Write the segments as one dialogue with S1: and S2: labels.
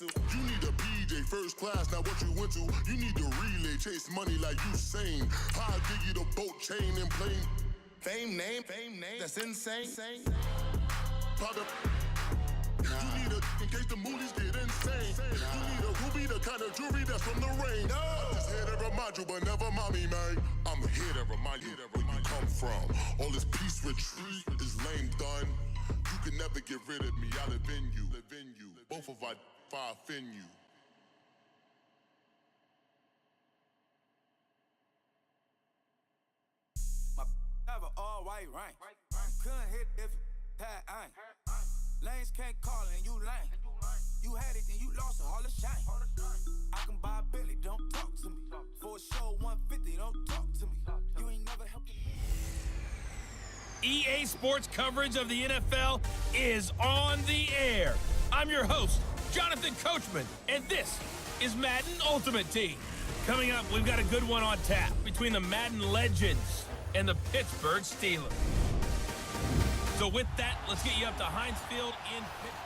S1: into. You need a PJ first class, not what you went to. You need to relay, chase money like Usain. I'll give you the boat, chain, and plane. Fame name, that's insane. Proud of. You need a, in case the movies get insane. You need a ruby, the kind of jewelry that's from the rain. I'm just here to remind you, but never mommy, man. I'm here to remind you where you come from. All this peace retreat is lame done. You can never get rid of me, I live in you. Both of our fire fin you.
S2: My have an all white rank. Couldn't hit if you had ain't. Lanes can't call it and you lame. You had it and you lost it, all the shame. I can buy a Billy, don't talk to me. For a show 150, don't talk to me. You ain't never helped me.
S3: EA Sports coverage of the NFL is on the air. I'm your host, Jonathan Coachman, and this is Madden Ultimate Team. Coming up, we've got a good one on tap between the Madden Legends and the Pittsburgh Steelers. So with that, let's get you up to Heinz Field in Pittsburgh.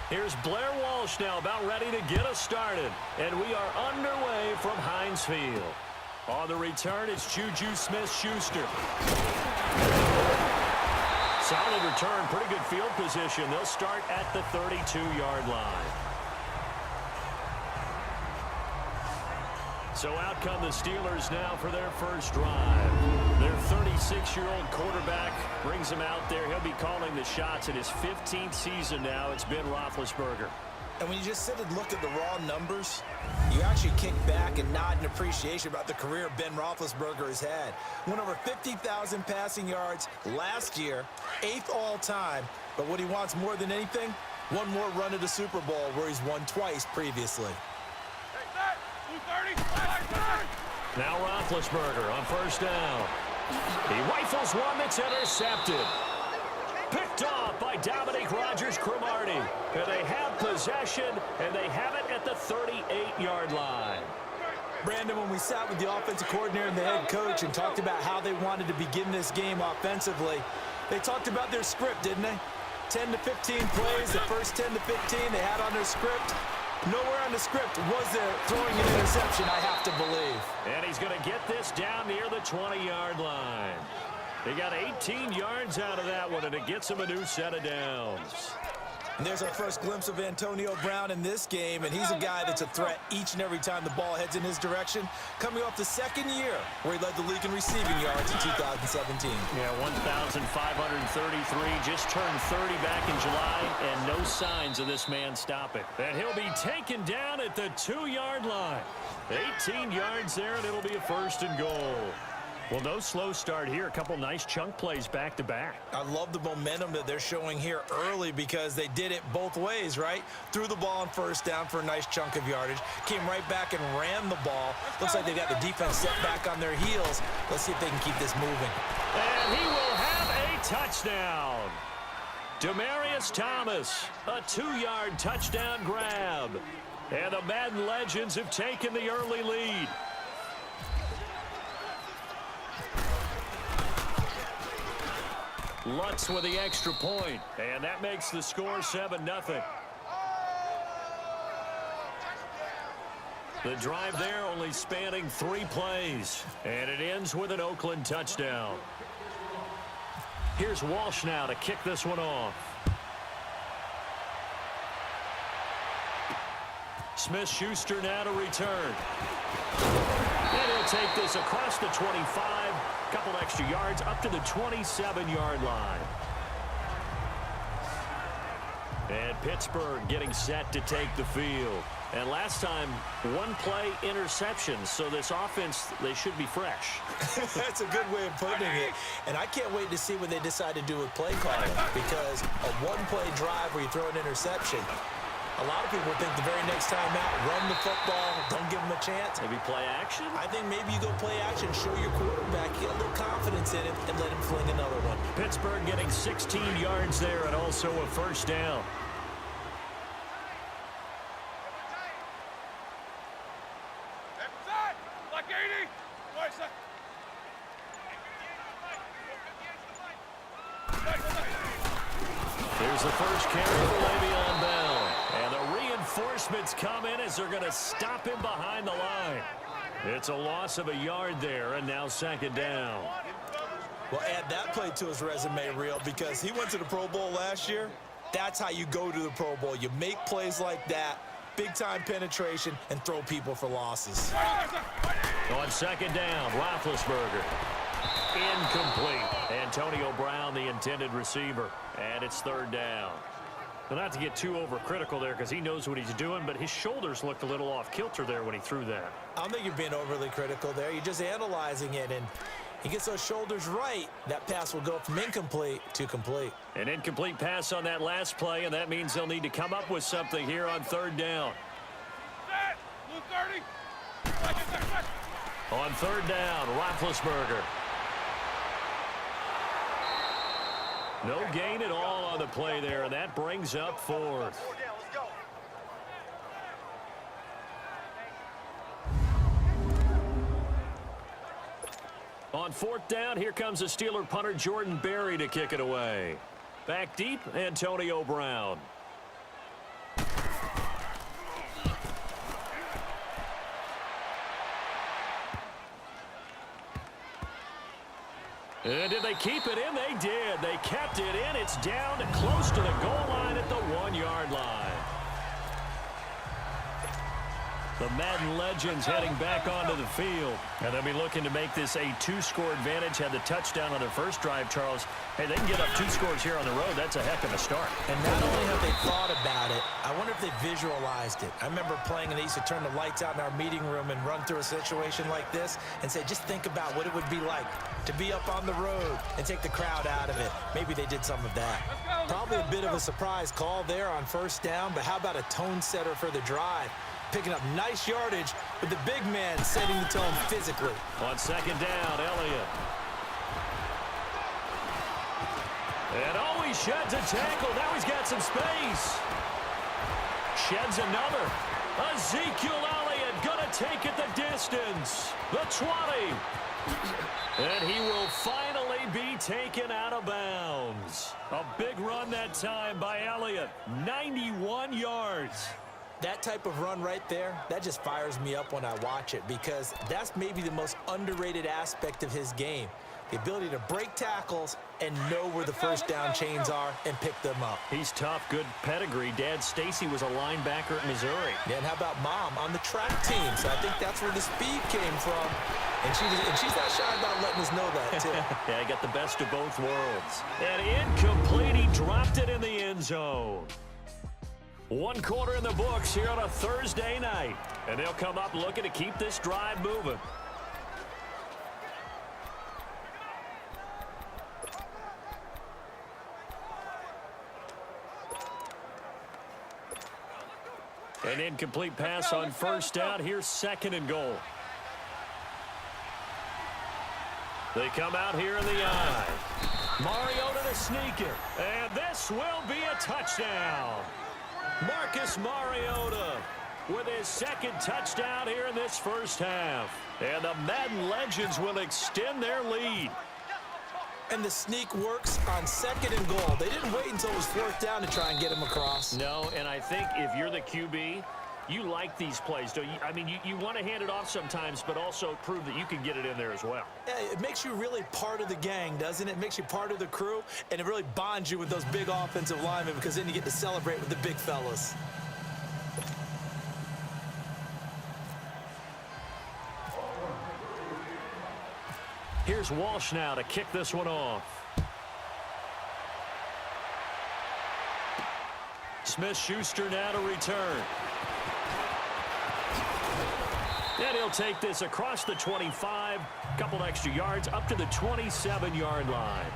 S4: Here's Blair Walsh now about ready to get us started. And we are underway from Heinz Field. On the return, it's Juju Smith-Schuster. Solid return, pretty good field position. They'll start at the 32-yard line. So out come the Steelers now for their first drive. Their 36-year-old quarterback brings him out there. He'll be calling the shots in his 15th season now. It's Ben Roethlisberger.
S5: And when you just sit and look at the raw numbers, you actually kick back and nod in appreciation about the career Ben Roethlisberger has had. Went over 50,000 passing yards last year, 8th all-time. But what he wants more than anything, one more run at a Super Bowl where he's won twice previously.
S4: Now Roethlisberger on first down. He rifles one that's intercepted. Picked off by Dominique Rodgers-Cromartie. And they have possession, and they have it at the 38-yard line.
S5: Brandon, when we sat with the offensive coordinator and the head coach and talked about how they wanted to begin this game offensively, they talked about their script, didn't they? 10 to 15 plays, the first 10 to 15 they had on their script. Nowhere on the script was there throwing an interception, I have to believe.
S4: And he's going to get this down near the 20-yard line. They got 18 yards out of that one, and it gets him a new set of downs.
S5: And there's our first glimpse of Antonio Brown in this game, and he's a guy that's a threat each and every time the ball heads in his direction, coming off the second year where he led the league in receiving yards in 2017.
S4: Yeah, 1,533, just turned 30 back in July, and no signs of this man stopping. And he'll be taken down at the 2-yard line. 18 yards there, and it'll be a first and goal. Well, no slow start here. A couple nice chunk plays back-to-back.
S5: I love the momentum that they're showing here early because they did it both ways, right? Threw the ball on first down for a nice chunk of yardage. Came right back and ran the ball. Looks like they got the defense set back on their heels. Let's see if they can keep this moving.
S4: And he will have a touchdown. Demaryius Thomas, a 2-yard touchdown grab. And the Madden Legends have taken the early lead. Lutz with the extra point, and that makes the score 7-0. The drive there only spanning 3 plays, and it ends with an Oakland touchdown. Here's Walsh now to kick this one off. Smith-Schuster now to return. And he'll take this across the 25. Couple extra yards up to the 27-yard line. And Pittsburgh getting set to take the field. And last time, 1-play interception. So this offense, they should be fresh.
S5: That's a good way of putting it. And I can't wait to see what they decide to do with play calling. Because a 1-play drive where you throw an interception, a lot of people think the very next time out, run the football, don't give them a chance.
S4: Maybe play action?
S5: I think maybe you go play action, show your quarterback, get a little confidence in him, and let him fling another one.
S4: Pittsburgh getting 16 yards there and also a first down. Here's the first carry for Le'Veon Bell. And the reinforcements come in as they're going to stop him behind the line. It's a loss of a yard there, and now second down.
S5: Well, add that play to his resume reel because he went to the Pro Bowl last year. That's how you go to the Pro Bowl. You make plays like that, big-time penetration, and throw people for losses.
S4: On second down, Roethlisberger. Incomplete. Antonio Brown, the intended receiver. And it's third down. Well, not to get too overcritical there because he knows what he's doing, but his shoulders looked a little off-kilter there when he threw that.
S5: I don't think you're being overly critical there. You're just analyzing it, and he gets those shoulders right. That pass will go from incomplete to complete.
S4: An incomplete pass on that last play, and that means they'll need to come up with something here on third down. On third down, Roethlisberger. No gain at all on the play there, and that brings up fourth. On fourth down, here comes the Steeler punter Jordan Berry to kick it away. Back deep, Antonio Brown. And did they keep it in? They did. They kept it in. It's down close to the goal line at the 1-yard line. The Madden legends heading back onto the field. And they'll be looking to make this a two-score advantage. Had the touchdown on their first drive, Charles. Hey, they can get up 2 scores here on the road. That's a heck of a start.
S5: And not only have they thought about it, I wonder if they visualized it. I remember playing and they used to turn the lights out in our meeting room and run through a situation like this and say, just think about what it would be like to be up on the road and take the crowd out of it. Maybe they did some of that. Probably a bit of a surprise call there on first down, but how about a tone setter for the drive? Picking up nice yardage with the big man setting the tone physically.
S4: On second down, Elliott. And oh, he sheds a tackle. Now he's got some space. Sheds another. Ezekiel Elliott gonna take it the distance. The 20. And he will finally be taken out of bounds. A big run that time by Elliott. 91 yards.
S5: That type of run right there, that just fires me up when I watch it because that's maybe the most underrated aspect of his game. The ability to break tackles and know where the first down chains are and pick them up.
S4: He's tough, good pedigree. Dad Stacy was a linebacker at Missouri.
S5: Yeah, and how about Mom on the track team? So I think that's where the speed came from. And she's not shy about letting us know that, too.
S4: Yeah, he got the best of both worlds. And incomplete, he dropped it in the end zone. 1 quarter in the books here on a Thursday night. And they'll come up looking to keep this drive moving. An incomplete pass on first down. Here's second and goal. They come out here in the eye. Mariota to sneak it. And this will be a touchdown. Marcus Mariota with his second touchdown here in this first half. And the Madden legends will extend their lead.
S5: And the sneak works on second and goal. They didn't wait until it was fourth down to try and get him across.
S4: No, and I think if you're the QB, you like these plays, don't you? I mean, you want to hand it off sometimes, but also prove that you can get it in there as well.
S5: Yeah, it makes you really part of the gang, doesn't it? It makes you part of the crew, and it really bonds you with those big offensive linemen because then you get to celebrate with the big fellas.
S4: Here's Walsh now to kick this one off. Smith-Schuster now to return. And he'll take this across the 25, couple extra yards, up to the 27-yard line.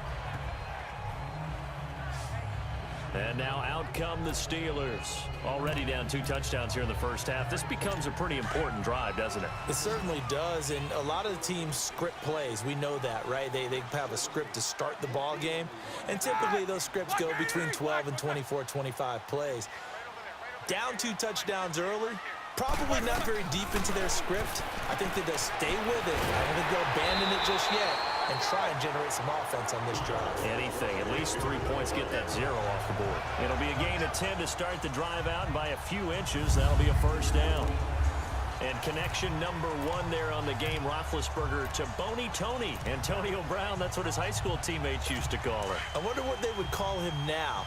S4: And now out come the Steelers. Already down 2 touchdowns here in the first half. This becomes a pretty important drive, doesn't it?
S5: It certainly does, and a lot of the teams script plays. We know that, right? They have a script to start the ball game, and typically those scripts go between 12 and 24, 25 plays. Down 2 touchdowns early, Probably not very deep into their script. I think that they'll stay with it. I don't think they'll abandon it just yet and try and generate some offense on this drive.
S4: Anything. At least 3 points, get that 0 off the board. It'll be a gain of 10 to start the drive out, and by a few inches, that'll be a first down. And connection number 1 there on the game, Roethlisberger to Boney Tony. Antonio Brown, that's what his high school teammates used to call her.
S5: I wonder what they would call him now.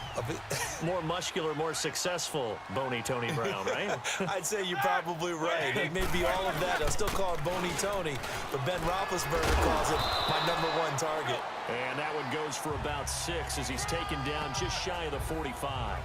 S4: More muscular, more successful Boney Tony Brown, right?
S5: I'd say you're probably right. It may be all of that. I'll still call him Boney Tony, but Ben Roethlisberger calls him my #1 target.
S4: And that one goes for about 6 as he's taken down just shy of the 45.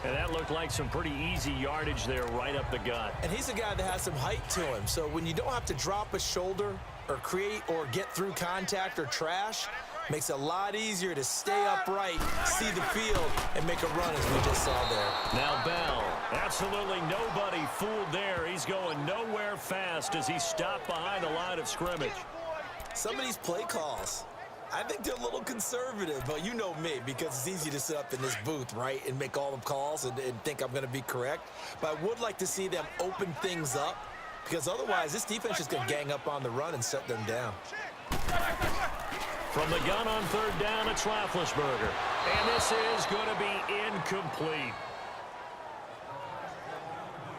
S4: And that looked like some pretty easy yardage there right up the gut.
S5: And he's a guy that has some height to him. So when you don't have to drop a shoulder or create or get through contact or trash, makes it a lot easier to stay upright, see the field, and make a run as we just saw there.
S4: Now Bell, absolutely nobody fooled there. He's going nowhere fast as he stopped behind the line of scrimmage.
S5: Some of these play calls, I think they're a little conservative, but you know me, because it's easy to sit up in this booth, right, and make all the calls and think I'm going to be correct. But I would like to see them open things up, because otherwise this defense is going to gang up on the run and shut them down.
S4: From the gun on 3rd down, it's Roethlisberger. And this is going to be incomplete.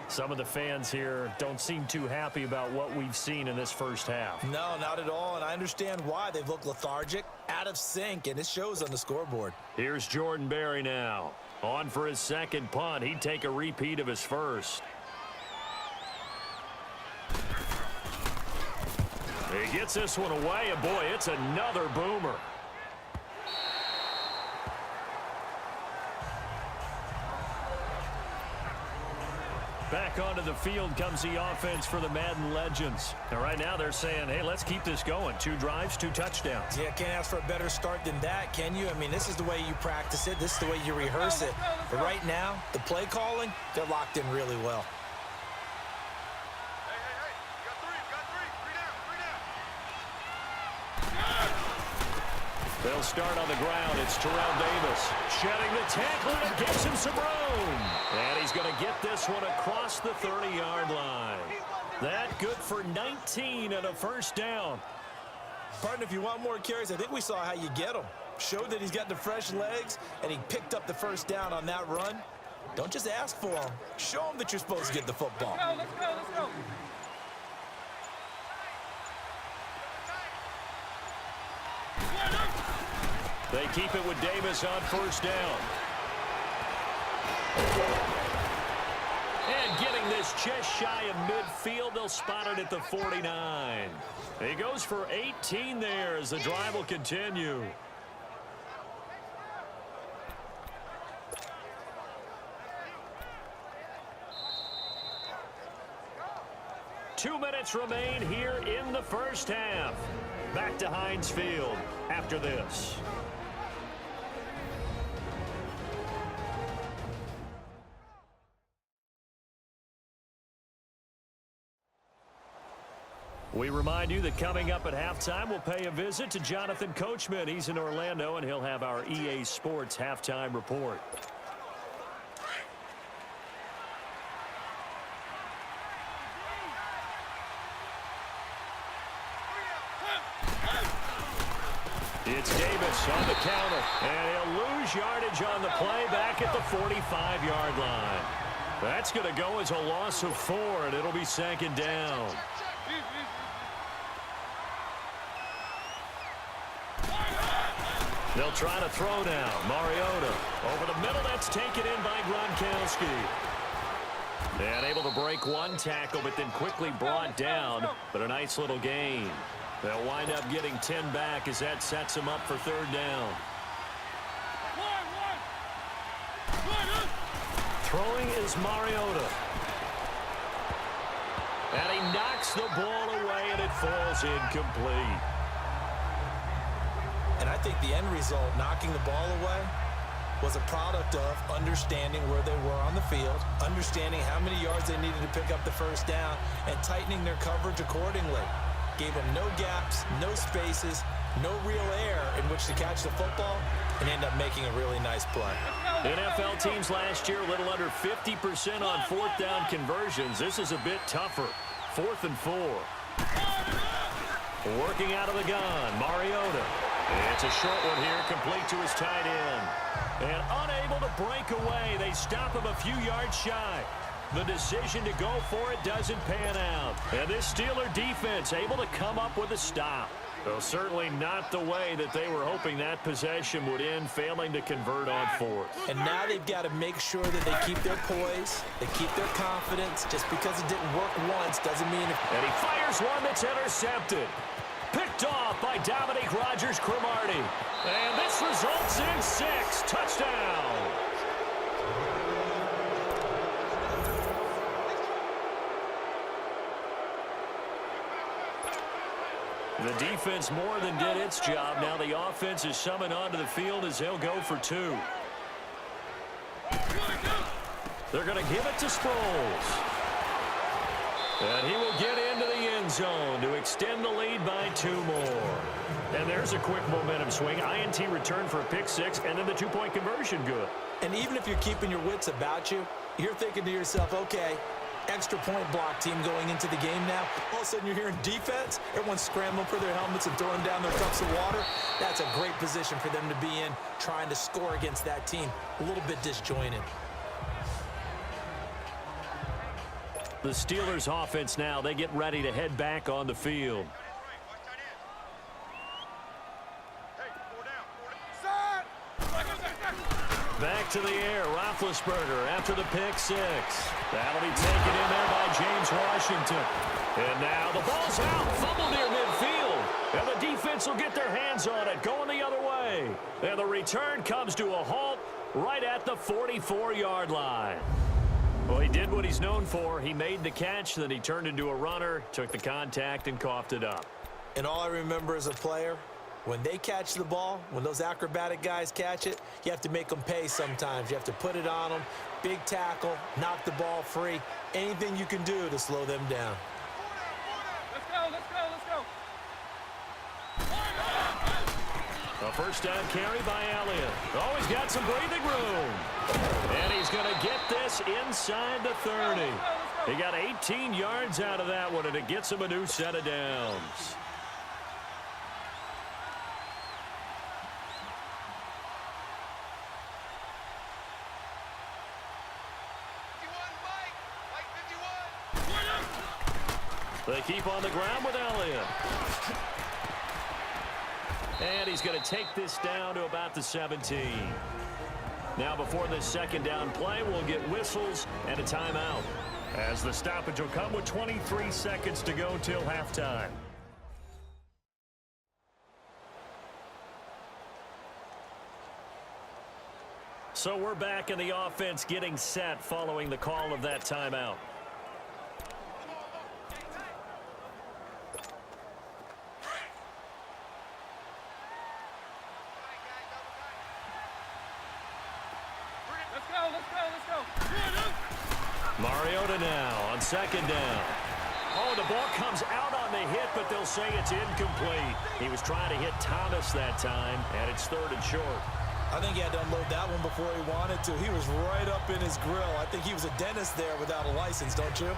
S4: Some of the fans here don't seem too happy about what we've seen in this first half.
S5: No, not at all, and I understand why. They've looked lethargic, out of sync, and it shows on the scoreboard.
S4: Here's Jordan Berry now. On for his second punt. He'd take a repeat of his first. He gets this one away, and boy, it's another boomer. Back onto the field comes the offense for the Madden Legends. And right now they're saying, hey, let's keep this going. 2 drives, 2 touchdowns.
S5: Yeah, can't ask for a better start than that, can you? I mean, this is the way you practice it. This is the way you rehearse it. But right now, the play calling, they're locked in really well.
S4: They'll start on the ground. It's Terrell Davis shedding the tackle, and it gives him some room. And he's going to get this one across the 30-yard line. That good for 19 and a first down.
S5: Partner, if you want more carries, I think we saw how you get them. Showed that he's got the fresh legs, and he picked up the first down on that run. Don't just ask for them. Show them that you're supposed to get the football.
S6: Let's go.
S4: They keep it with Davis on first down. And getting this just shy of midfield, they'll spot it at the 49. He goes for 18 there as the drive will continue. Two minutes remain here in the first half. Back to Heinz Field after this. We remind you that coming up at halftime, we'll pay a visit to Jonathan Coachman. He's in Orlando, and he'll have our EA Sports halftime report. It's Davis on the counter, and he'll lose yardage on the play back at the 45-yard line. That's going to go as a loss of 4, and it'll be second down. They'll try to throw now. Mariota over the middle. That's taken in by Gronkowski. And able to break one tackle, but then quickly brought down. But a nice little gain. They'll wind up getting 10 back as that sets them up for third down. Throwing is Mariota. And he knocks the ball away, and it falls incomplete.
S5: And I think the end result, knocking the ball away, was a product of understanding where they were on the field, understanding how many yards they needed to pick up the first down, and tightening their coverage accordingly. Gave them no gaps, no spaces, No real air in which to catch the football and end up making a really nice play.
S4: NFL teams last year a little under 50% on fourth down conversions. This is a bit tougher. 4th and 4. Working out of the gun, Mariota. It's a short one here, complete to his tight end. And unable to break away. They stop him a few yards shy. The decision to go for it doesn't pan out. And this Steeler defense able to come up with a stop. Well, certainly not the way that they were hoping that possession would end, failing to convert on 4th.
S5: And now they've got to make sure that they keep their poise, they keep their confidence. Just because it didn't work once doesn't mean...
S4: And he fires one that's intercepted. Picked off by Dominique Rodgers-Cromartie. And this results in 6. Touchdown. The defense more than did its job. Now the offense is summoned onto the field as they'll go for 2. They're going to give it to Sproles. And he will get into the end zone to extend the lead by 2 more. And there's a quick momentum swing. INT return for a pick 6, and then the 2-point conversion good.
S5: And even if you're keeping your wits about you, you're thinking to yourself, okay, extra point block team going into the game now. All of a sudden you're hearing defense. Everyone's scrambling for their helmets and throwing down their cups of water. That's a great position for them to be in, trying to score against that team. A little bit disjointed.
S4: The Steelers offense now, they get ready to head back on the field. Back to the air, Roethlisberger after the pick 6. That'll be taken in there by James Washington. And now the ball's out, fumble near midfield. And the defense will get their hands on it, going the other way. And the return comes to a halt right at the 44-yard line. Well, he did what he's known for. He made the catch, then he turned into a runner, took the contact, and coughed it up.
S5: And all I remember as a player, when they catch the ball, when those acrobatic guys catch it, you have to make them pay sometimes. You have to put it on them, big tackle, knock the ball free, anything you can do to slow them down.
S2: Let's go, let's go, let's go.
S4: A first down carry by Elliott. Oh, he's got some breathing room. And he's going to get this inside the 30. He got 18 yards out of that one, and it gets him a new set of downs. They keep on the ground with Elliott. And he's going to take this down to about the 17. Now before this second down play, we'll get whistles and a timeout, as the stoppage will come with 23 seconds to go till halftime. So we're back in the offense getting set following the call of that timeout. Mariota now on second down. Oh, the ball comes out on the hit, but they'll say it's incomplete. He was trying to hit Thomas that time, and it's 3rd and short.
S5: I think he had to unload that one before he wanted to. He was right up in his grill. I think he was a dentist there without a license, don't you?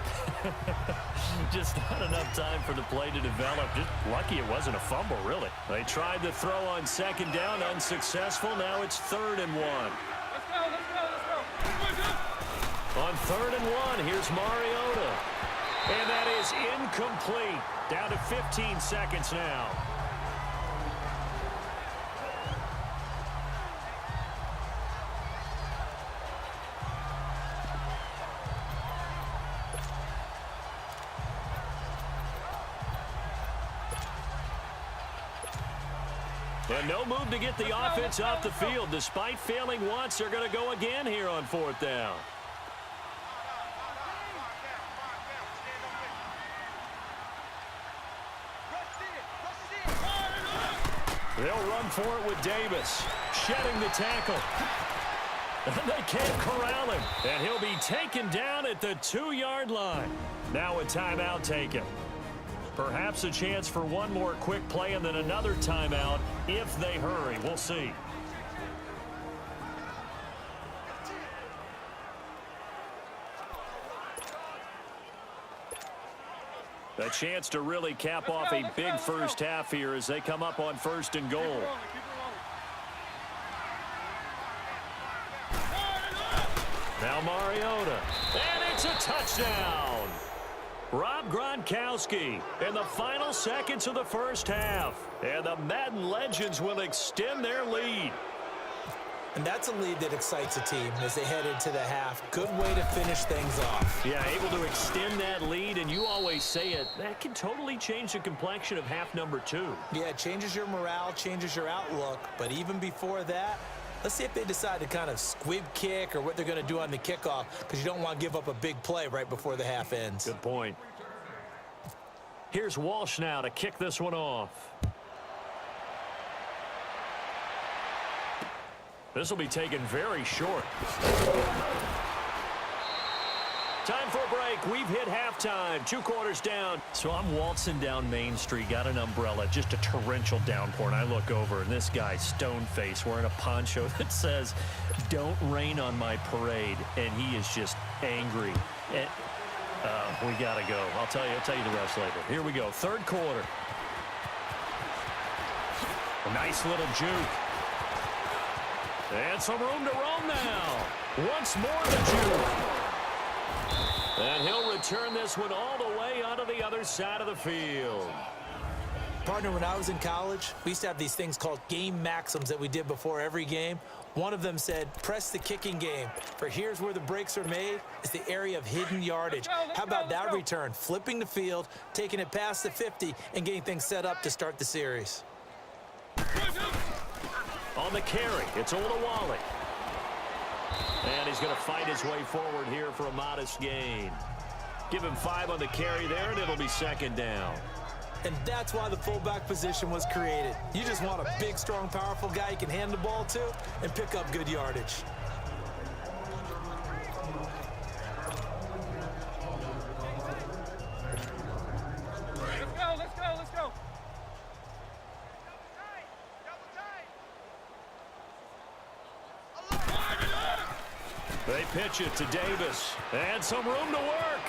S4: Just not enough time for the play to develop. Just lucky it wasn't a fumble, really. They tried to throw on second down, unsuccessful. Now it's 3rd and 1.
S2: Let's go, let's go, let's go.
S4: On 3rd and 1, here's Mariota. And that is incomplete. Down to 15 seconds now. And no move to get the offense off the field. Despite failing once, they're going to go again here on 4th down. They'll run for it with Davis, shedding the tackle. And they can't corral him. And he'll be taken down at the 2-yard line. Now a timeout taken. Perhaps a chance for one more quick play and then another timeout if they hurry. We'll see. A chance to really cap off a big first half here as they come up on 1st and goal. Now Mariota, and it's a touchdown. Rob Gronkowski in the final seconds of the first half. And the Madden Legends will extend their lead.
S5: And that's a lead that excites a team as they head into the half. Good way to finish things off.
S4: Yeah, able to extend that lead, and you always say it, that can totally change the complexion of half number 2.
S5: Yeah, it changes your morale, changes your outlook. But even before that, let's see if they decide to kind of squib kick or what they're going to do on the kickoff, because you don't want to give up a big play right before the half ends.
S4: Good point. Here's Walsh now to kick this one off. This will be taken very short. Time for a break. We've hit halftime. 2 quarters down. So I'm waltzing down Main Street, got an umbrella, just a torrential downpour, and I look over, and this guy's stone-faced wearing a poncho that says, "Don't rain on my parade," and he is just angry. And, we got to go. I'll tell you the rest later. Here we go. 3rd quarter. A nice little juke. And some room to roam now. Once more the juke. And he'll return this one all the way onto the other side of the field.
S5: Partner, when I was in college, we used to have these things called game maxims that we did before every game. One of them said, press the kicking game. For here's where the breaks are made, is the area of hidden yardage. How about that return? Flipping the field, taking it past the 50, and getting things set up to start the series.
S4: On the carry, it's Olawale. And he's going to fight his way forward here for a modest gain. Give him 5 on the carry there, and it'll be 2nd down.
S5: And that's why the fullback position was created. You just want a big, strong, powerful guy you can hand the ball to and pick up good yardage.
S2: Let's go.
S4: They pitch it to Davis. And some room to work.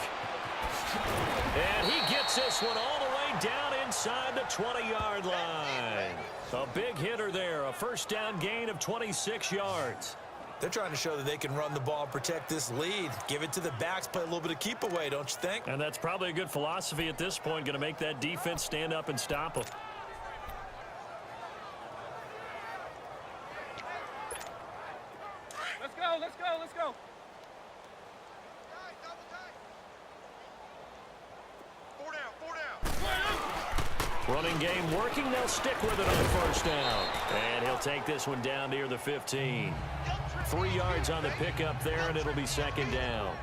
S4: And he gets this one all the way down inside the 20-yard line. A big hitter there. A 1st down gain of 26 yards.
S5: They're trying to show that they can run the ball and protect this lead. Give it to the backs, play a little bit of keep away, don't you think?
S4: And that's probably a good philosophy at this point. Going to make that defense stand up and stop them.
S2: Let's go.
S4: Running game working. They'll stick with it on 1st down. And he'll take this one down near the 15. 3 yards on the pickup there, and it'll be 2nd down.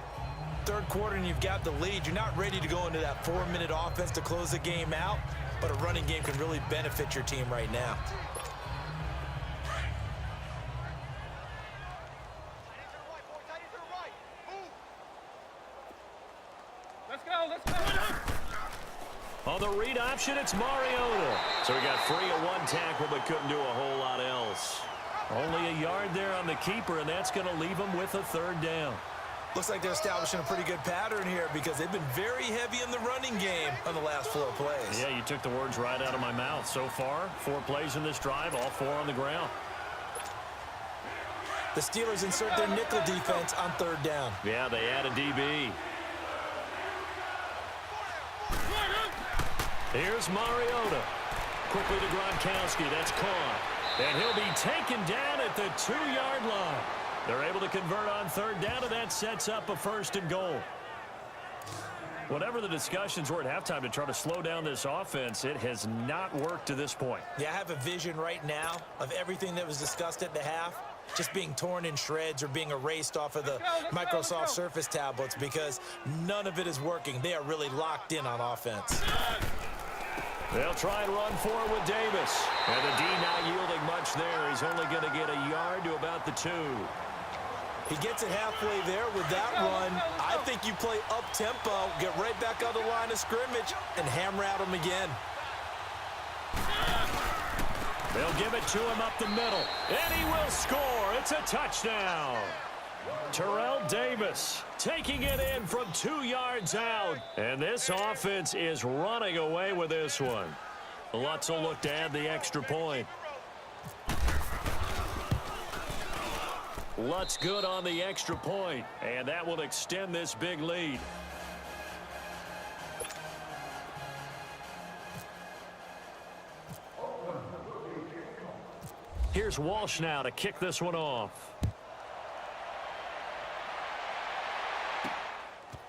S5: 3rd quarter, and you've got the lead. You're not ready to go into that 4-minute offense to close the game out, but a running game can really benefit your team right now.
S2: Let's go.
S4: On the read option, it's Mariota. So he got free of 1 tackle, but couldn't do a whole lot else. Only a yard there on the keeper, and that's going to leave him with a 3rd down.
S5: Looks like they're establishing a pretty good pattern here because they've been very heavy in the running game on the last 4 plays.
S4: Yeah, you took the words right out of my mouth. So far, 4 plays in this drive, all 4 on the ground.
S5: The Steelers insert their nickel defense on 3rd down.
S4: Yeah, they add a DB. Here's Mariota. Quickly to Gronkowski. That's caught. And he'll be taken down at the 2-yard line. They're able to convert on 3rd down, and that sets up a 1st and goal. Whatever the discussions were at halftime to try to slow down this offense, it has not worked to this point.
S5: Yeah, I have a vision right now of everything that was discussed at the half just being torn in shreds or being erased off of the Microsoft Surface tablets because none of it is working. They are really locked in on offense.
S4: They'll try and run forward with Davis. And the D not yielding much there. He's only going to get a yard to about the 2.
S5: He gets it halfway there with that run. I think you play up-tempo, get right back on the line of scrimmage, and hammer at them again.
S4: They'll give it to him up the middle, and he will score. It's a touchdown. Terrell Davis taking it in from 2 yards out. And this offense is running away with this one. Lutz will look to add the extra point. Lutz good on the extra point, and that will extend this big lead. Here's Walsh now to kick this one off.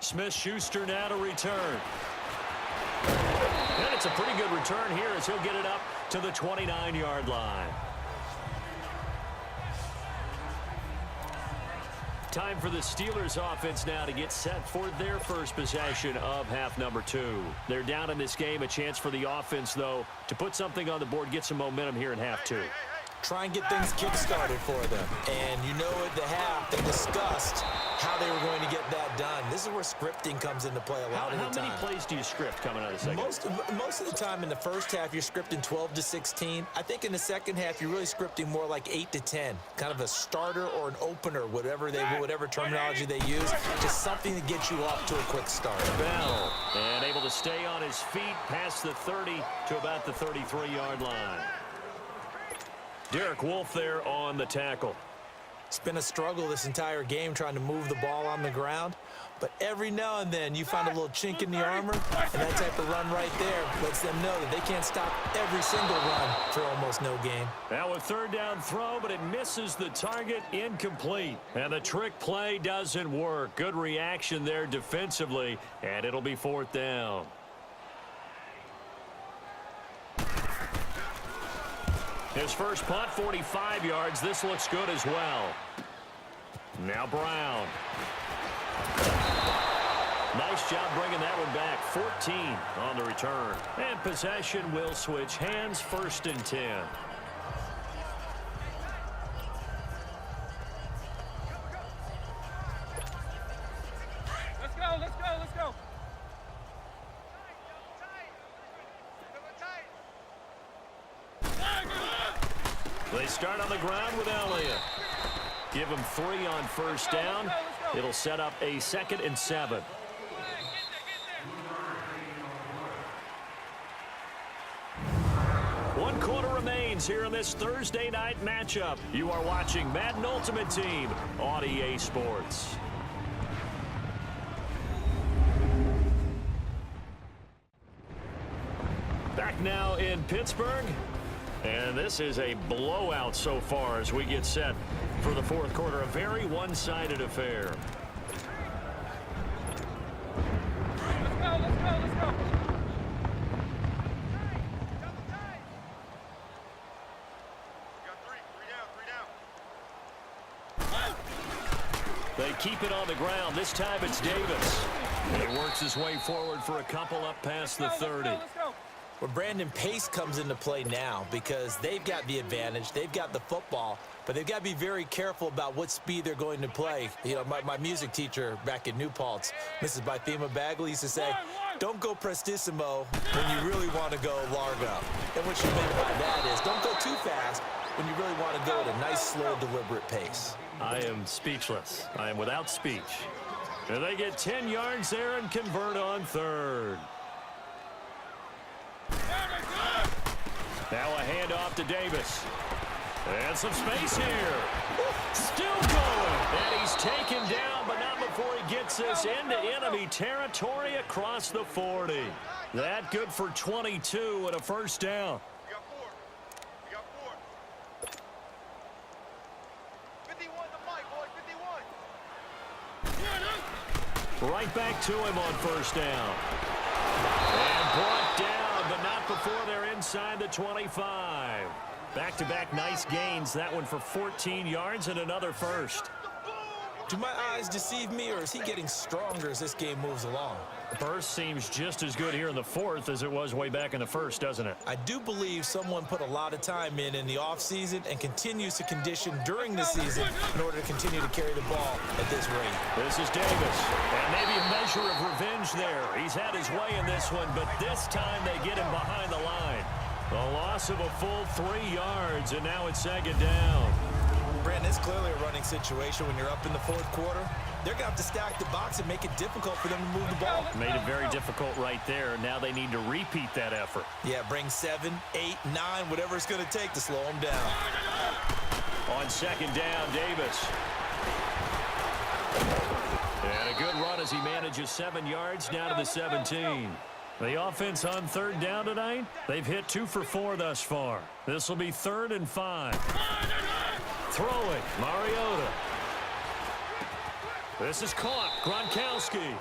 S4: Smith-Schuster now to return. And it's a pretty good return here as he'll get it up to the 29-yard line. Time for the Steelers offense now to get set for their first possession of half number 2. They're down in this game. A chance for the offense, though, to put something on the board, get some momentum here in half 2.
S5: Try and get things kick-started for them. And you know at the half, they discussed how they were going to get that done. This is where scripting comes into play a lot of the time.
S4: How many plays do you script coming out of the second?
S5: Most of the time in the first half, you're scripting 12 to 16. I think in the second half, you're really scripting more like 8 to 10. Kind of a starter or an opener, whatever terminology they use. Just something to get you off to a quick start.
S4: Bell, and able to stay on his feet past the 30 to about the 33-yard line. Derek Wolfe there on the tackle.
S5: It's been a struggle this entire game trying to move the ball on the ground. But every now and then you find a little chink in the armor, and that type of run right there lets them know that they can't stop every single run for almost no gain.
S4: Now a third down throw, but it misses the target, incomplete. And the trick play doesn't work. Good reaction there defensively, and it'll be fourth down. His first punt, 45 yards. This looks good as well. Now Brown. Nice job bringing that one back. 14 on the return. And possession will switch hands, 1st and 10.
S3: Let's go.
S4: They start on the ground with Elliott. Give him 3 on first down. It'll set up a 2nd and 7. One quarter remains here in this Thursday night matchup. You are watching Madden Ultimate Team on EA Sports. Back now in Pittsburgh. And this is a blowout so far as we get set for the fourth quarter. A very one-sided affair.
S3: Let's go.
S4: They keep it on the ground. This time it's Davis. And he works his way forward for a couple up past the 30.
S3: Let's go.
S5: Well, Brandon, pace comes into play now because they've got the advantage. They've got the football, but they've got to be very careful about what speed they're going to play. You know, my music teacher back in New Paltz, Mrs. Bythema Bagley, used to say, don't go prestissimo when you really want to go largo. And what she meant by that is don't go too fast when you really want to go at a nice, slow, deliberate pace.
S4: I am speechless. I am without speech. And they get 10 yards there and convert on 3rd. Now a handoff to Davis. And some space here. Still going. And he's taken down, but not before he gets this into enemy territory across the 40. That good for 22 and a first down.
S2: We got 4. 51 to Mike, boy, 51.
S4: Right back to him on first down. And brought down, but not before they're inside the 25. Back-to-back nice gains. That one for 14 yards and another first.
S5: Do my eyes deceive me, or is he getting stronger as this game moves along?
S4: The burst seems just as good here in the 4th as it was way back in the 1st, doesn't it?
S5: I do believe someone put a lot of time in the offseason and continues to condition during the season in order to continue to carry the ball at this rate.
S4: This is Davis. And maybe a measure of revenge there. He's had his way in this one, but this time they get him behind the line. A loss of a full 3 yards, and now it's second down.
S5: Brandon, it's clearly a running situation when you're up in the fourth quarter. They're going to have to stack the box and make it difficult for them to move the ball.
S4: Made it very difficult right there. Now they need to repeat that effort.
S5: Yeah, bring 7, 8, 9, whatever it's going to take to slow them down.
S4: On second down, Davis. And a good run as he manages 7 yards down to the 17. The offense on third down tonight, they've hit 2 for 4 thus far. This will be 3rd and 5. Throwing, Mariota. This is caught, Gronkowski.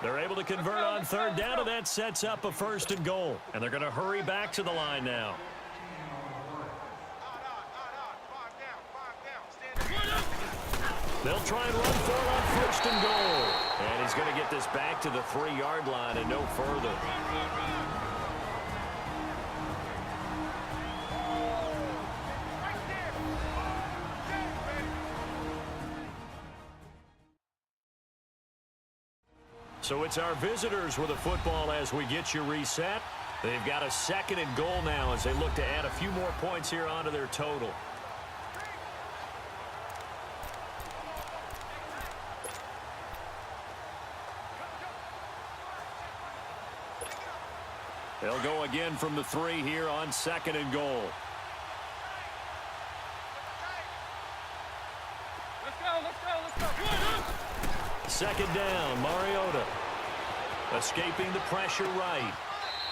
S4: They're able to convert on third down, and that sets up a 1st and goal. And they're going to hurry back to the line now. They'll try and run for it on 1st and goal. And he's going to get this back to the 3-yard line and no further. So it's our visitors with the football as we get you reset. They've got a 2nd and goal now as they look to add a few more points here onto their total. They'll go again from the 3 here on 2nd and goal. Second down, Mariota. Escaping the pressure right.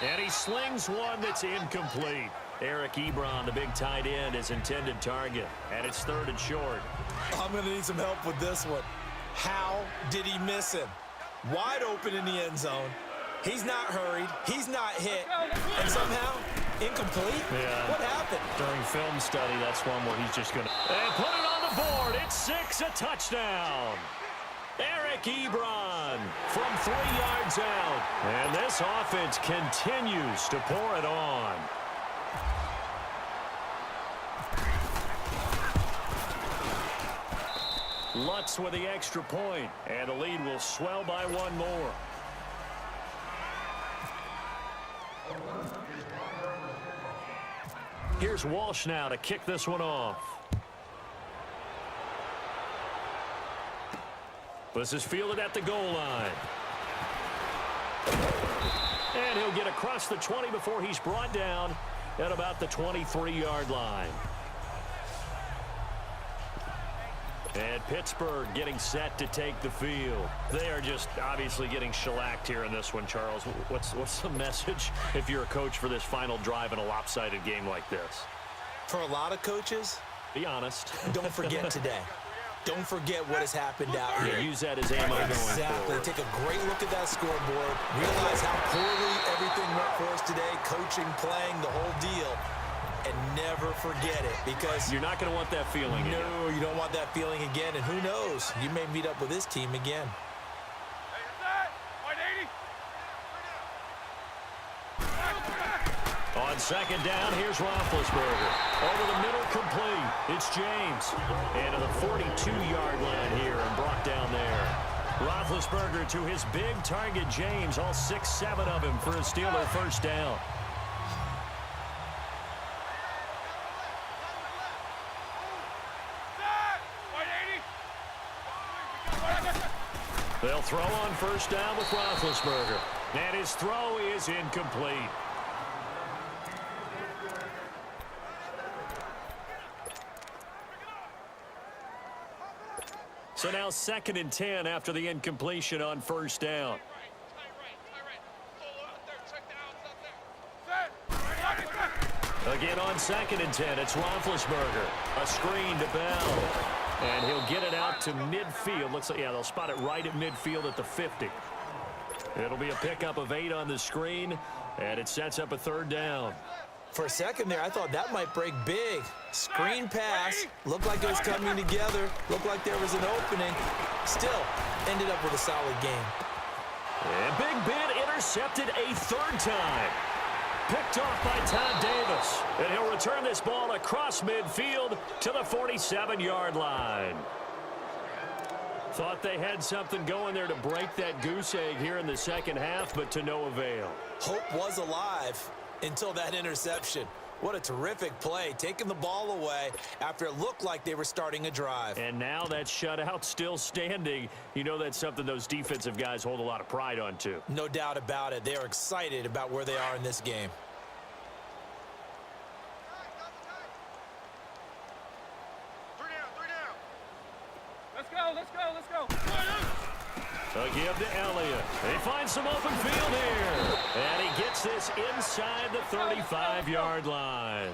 S4: And he slings one that's incomplete. Eric Ebron, the big tight end, his intended target. And it's 3rd and short.
S5: I'm going to need some help with this one. How did he miss him? Wide open in the end zone. He's not hurried. He's not hit. And somehow, incomplete?
S4: Yeah.
S5: What happened?
S4: During film study, that's one where he's just going to... And put it on the board. It's 6, a touchdown. Eric Ebron from 3 yards out. And this offense continues to pour it on. Lutz with the extra point. And the lead will swell by 1 more. Here's Walsh now to kick this one off. This is fielded at the goal line. And he'll get across the 20 before he's brought down at about the 23-yard line. And Pittsburgh getting set to take the field. They are just obviously getting shellacked here in this one, Charles. What's the message if you're a coach for this final drive in a lopsided game like this?
S5: For a lot of coaches,
S4: be honest.
S5: Don't forget today. Don't forget what has happened out here.
S4: Use that as ammo going
S5: Exactly.
S4: forward.
S5: Take a great look at that scoreboard. Realize how poorly everything went for us today. Coaching, playing, the whole deal. And never forget it, because
S4: you're not going to want that feeling again.
S5: No, you don't want that feeling again. And who knows? You may meet up with this team again.
S4: On second down, here's Roethlisberger. Over the middle, complete. It's James. And to the 42-yard line here and brought down there. Roethlisberger to his big target, James. All 6-7 of him for a Steeler 1st down. They'll throw on 1st down with Roethlisberger. And his throw is incomplete. So now 2nd and 10 after the incompletion on 1st down. Again on 2nd and 10, it's Roethlisberger. A screen to Bell. And he'll get it out to midfield. Looks like, yeah, they'll spot it right at midfield at the 50. It'll be a pickup of 8 on the screen, and it sets up a 3rd down.
S5: For a second there, I thought that might break big. Screen pass. Looked like it was coming together. Looked like there was an opening. Still, ended up with a solid game.
S4: And Big Ben intercepted a 3rd time. Picked off by Todd Davis. And he'll return this ball across midfield to the 47-yard line. Thought they had something going there to break that goose egg here in the second half, but to no avail.
S5: Hope was alive until that interception. What a terrific play, taking the ball away after it looked like they were starting a drive.
S4: And now that shutout still standing. You know that's something those defensive guys hold a lot of pride on, too.
S5: No doubt about it. They are excited about where they are in this game.
S3: Let's go.
S4: A give to Elliott. They find some open field here. And he gets this inside the 35-yard line.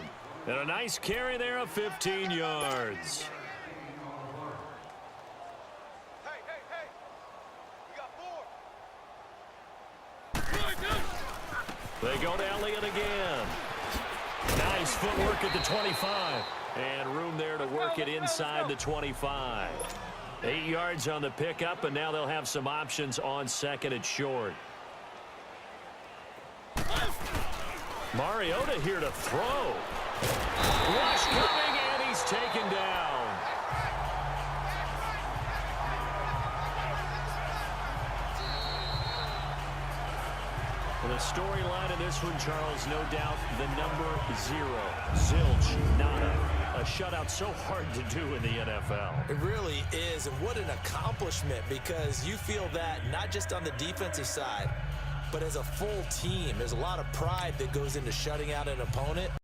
S4: And a nice carry there of 15 yards.
S2: Hey. We got 4.
S4: They go to Elliott again. Nice footwork at the 25. And room there to work it inside the 25. 8 yards on the pickup, and now they'll have some options on second and short. Mariota here to throw. Rush coming, and he's taken down. The storyline in this one, Charles, no doubt the number 0. Zilch, nada. A shutout so hard to do in the NFL.
S5: It really is, and what an accomplishment, because you feel that not just on the defensive side, but as a full team. There's a lot of pride that goes into shutting out an opponent.